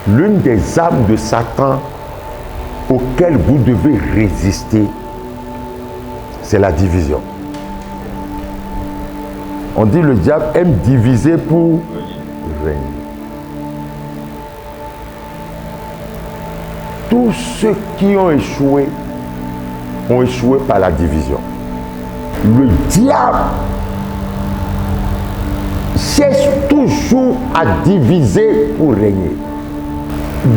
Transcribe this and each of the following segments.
L'une des armes de Satan auxquelles vous devez résister, c'est la division. On dit le diable aime diviser pour régner. Tous ceux qui ont échoué par la division. Le diable cherche toujours à diviser pour régner.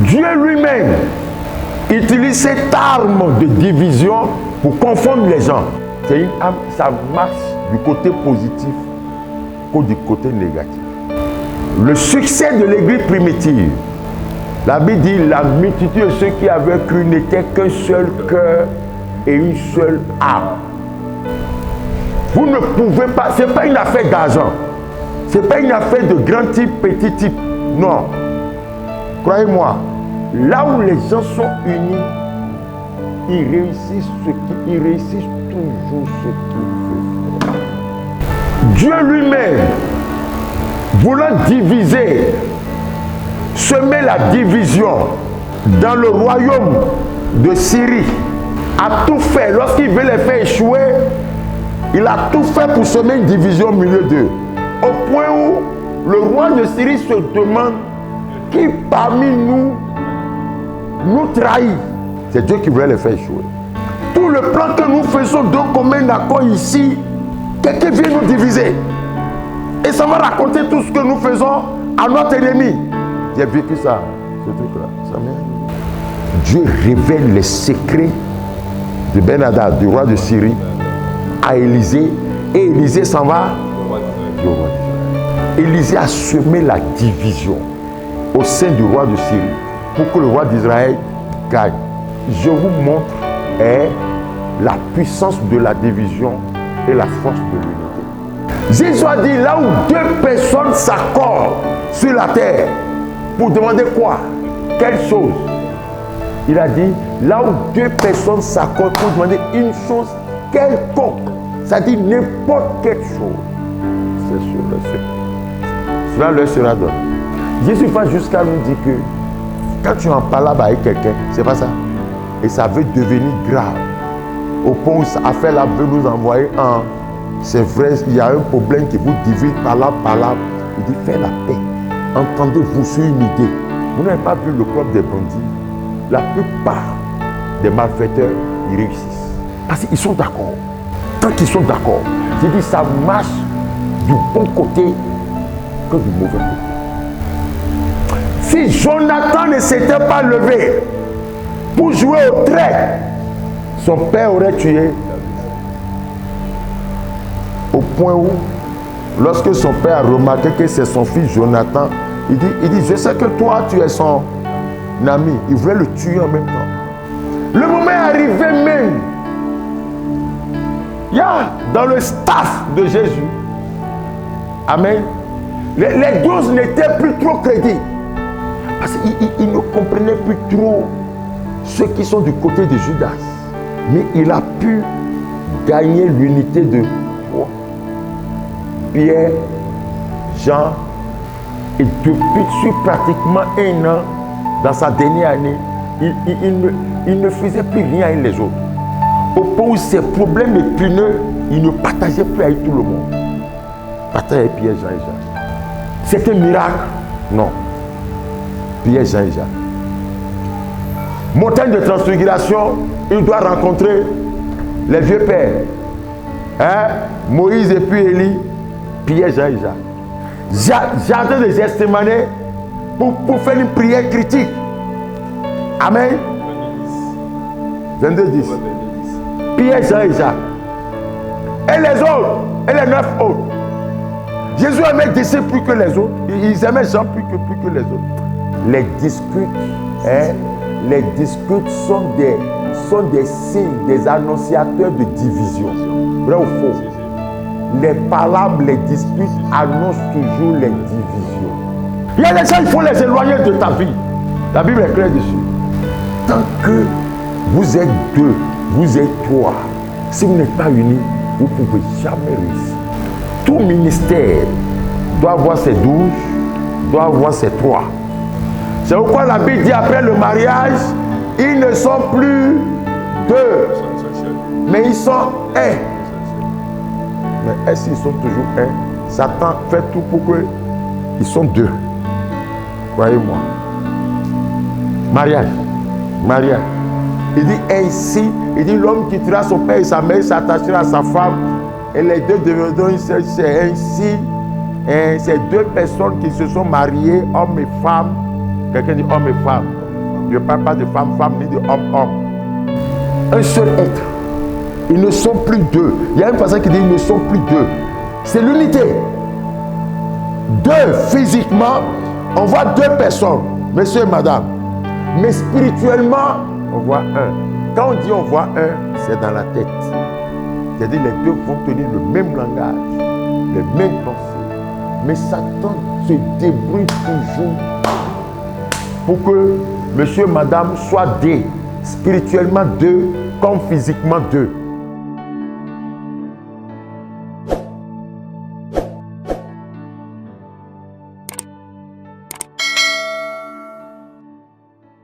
Dieu lui-même utilise cette arme de division pour confondre les gens. C'est une arme, ça marche du côté positif qu'au du côté négatif. Le succès de l'église primitive, la Bible dit la multitude de ceux qui avaient cru n'était qu'un seul cœur et une seule âme. Vous ne pouvez pas, ce n'est pas une affaire d'argent, ce n'est pas une affaire de grand type, petit type, non. Croyez-moi, là où les gens sont unis, ils réussissent toujours ce qu'ils veulent. Dieu lui-même, voulant diviser, semer la division dans le royaume de Syrie, a tout fait. Lorsqu'il veut les faire échouer, il a tout fait pour semer une division au milieu d'eux. Au point où le roi de Syrie se demande qui parmi nous trahit. C'est Dieu qui voulait les faire échouer. Tout le plan que nous faisons d'un commun accord ici, quelqu'un vient nous diviser. Et ça va raconter tout ce que nous faisons à notre ennemi. J'ai vécu ça, ce truc-là. Ça m'est... Dieu révèle les secrets de Ben-Hadad, du roi de Syrie, à Élisée. Et Élisée s'en va du roi d'Israël. Élisée a semé la division au sein du roi de Syrie pour que le roi d'Israël gagne. Je vous montre la puissance de la division et la force de l'unité. Jésus a dit là où deux personnes s'accordent sur la terre pour demander quoi? Quelle chose? Il a dit là où deux personnes s'accordent pour demander une chose quelconque, c'est-à-dire n'importe quelle chose, c'est sur le fait. Cela leur sera donné. Jésus va jusqu'à nous dire que quand tu en parles avec quelqu'un, c'est pas ça. Et ça veut devenir grave. Au point où cette affaire-là veut nous envoyer un. C'est vrai, il y a un problème qui vous divise par là. Il dit faites la paix. Entendez-vous sur une idée. Vous n'avez pas vu le club des bandits. La plupart des malfaiteurs, ils réussissent. Parce qu'ils sont d'accord. Tant qu'ils sont d'accord, j'ai dit ça marche du bon côté que du mauvais côté. Si Jonathan ne s'était pas levé pour jouer au trait, son père aurait tué. Au point où, lorsque son père a remarqué que c'est son fils Jonathan, il dit, je sais que toi tu es son ami. Il voulait le tuer en même temps. Le moment est arrivé même. Il y a dans le staff de Jésus. Amen. Les 12 n'étaient plus trop crédibles. Parce qu'ils ne comprenaient plus trop ceux qui sont du côté de Judas. Mais il a pu gagner l'unité de Pierre, Jean, et depuis pratiquement 1 an, dans sa dernière année, il ne faisait plus rien avec les autres. Au point où ses problèmes épineux, il ne partageait plus avec tout le monde. Partageait avec Pierre, Jean et Jacques. C'est un miracle? Non. Pierre, Jean et Jacques. Montagne de transfiguration, il doit rencontrer les vieux pères. Moïse et puis Élie, Pierre, Jean et Jacques. Jardin de Gethsémani pour faire une prière critique. Amen. 22-10. Pierre, Jean et Jacques. Et les autres, et les 9 autres. Jésus aimait disciples plus que les autres. Ils aimaient Jean plus que les autres. Les disputes sont des signes, des annonciateurs de division. Vrai ou faux? Les palabres, les disputes annoncent toujours les divisions. Il y a des gens, il faut les éloigner de ta vie. La Bible est claire dessus. Tant que vous êtes 2, vous êtes 3, si vous n'êtes pas unis, vous ne pouvez jamais réussir. Tout ministère doit avoir ses 12, doit avoir ses 3. C'est pourquoi la Bible dit après le mariage, ils ne sont plus deux, mais ils sont un. Mais est-ce qu'ils sont toujours un? Satan fait tout pour qu'ils sont deux. Croyez-moi. Mariage. Mariage. Il dit ainsi, il dit l'homme quittera son père et sa mère, s'attachera à sa femme, et les deux deviendront une seule chair. Ainsi, ces deux personnes qui se sont mariées, homme et femme, quelqu'un dit homme et femme. Je ne parle pas de femme-femme, ni de homme-homme. Un seul être. Ils ne sont plus deux. Il y a une personne qui dit ils ne sont plus deux. C'est l'unité. Deux, physiquement, on voit deux personnes, monsieur et madame. Mais spirituellement, on voit un. Quand on dit on voit un, c'est dans la tête. C'est-à-dire les deux vont tenir le même langage, les mêmes pensées. Mais Satan se débrouille toujours pour que monsieur et madame soient deux, spirituellement deux, comme physiquement deux.